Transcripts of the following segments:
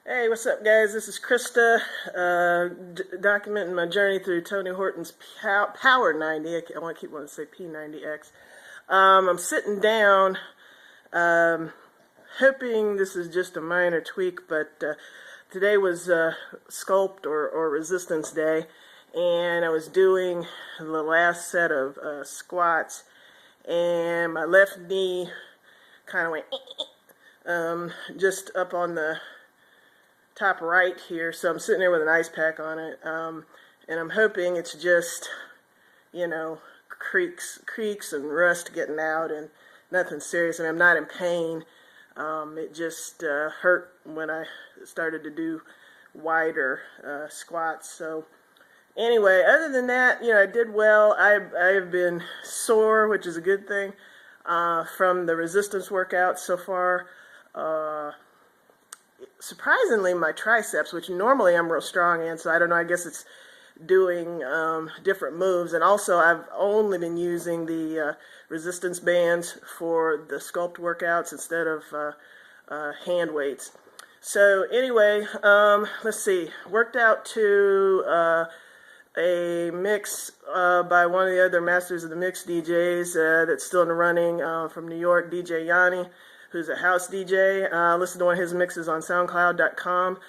Hey, what's up, guys? This is Krista, documenting my journey through Tony Horton's Power 90. I want to keep wanting to say P90X. I'm sitting down, hoping this is just a minor tweak, but today was Sculpt or Resistance Day, and I was doing the last set of squats, and my left knee kind of went just up on the top right here, so I'm sitting there with an ice pack on it, and I'm hoping it's just, creaks and rust getting out and nothing serious. I mean, I'm not in pain. It just hurt when I started to do wider squats. So anyway, other than that, I did well. I've been sore, which is a good thing, from the resistance workouts so far. Surprisingly, my triceps, which normally I'm real strong in, so I don't know, I guess it's doing different moves. And also, I've only been using the resistance bands for the Sculpt workouts instead of hand weights. So anyway, let's see, worked out to a mix by one of the other masters of the mix DJs that's still in the running, from New York, DJ Yanni, who's a house DJ. Listen to one of his mixes on SoundCloud.com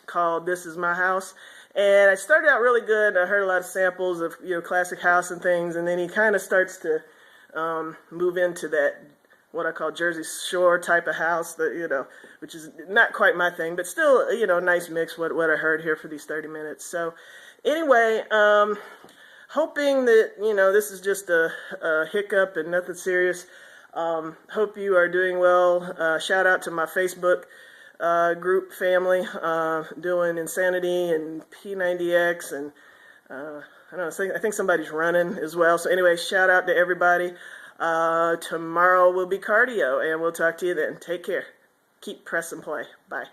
called This Is My House. And I started out really good. I heard a lot of samples of classic house and things, and then he kind of starts to move into that, what I call Jersey Shore type of house, that which is not quite my thing, but still nice mix what I heard here for these 30 minutes. So anyway, hoping that this is just a hiccup and nothing serious. Hope you are doing well. Shout out to my Facebook group family, doing Insanity and P90X, and I don't know, I think somebody's running as well. So anyway, shout out to everybody. Tomorrow will be cardio, and we'll talk to you then. Take care. Keep press and play. Bye.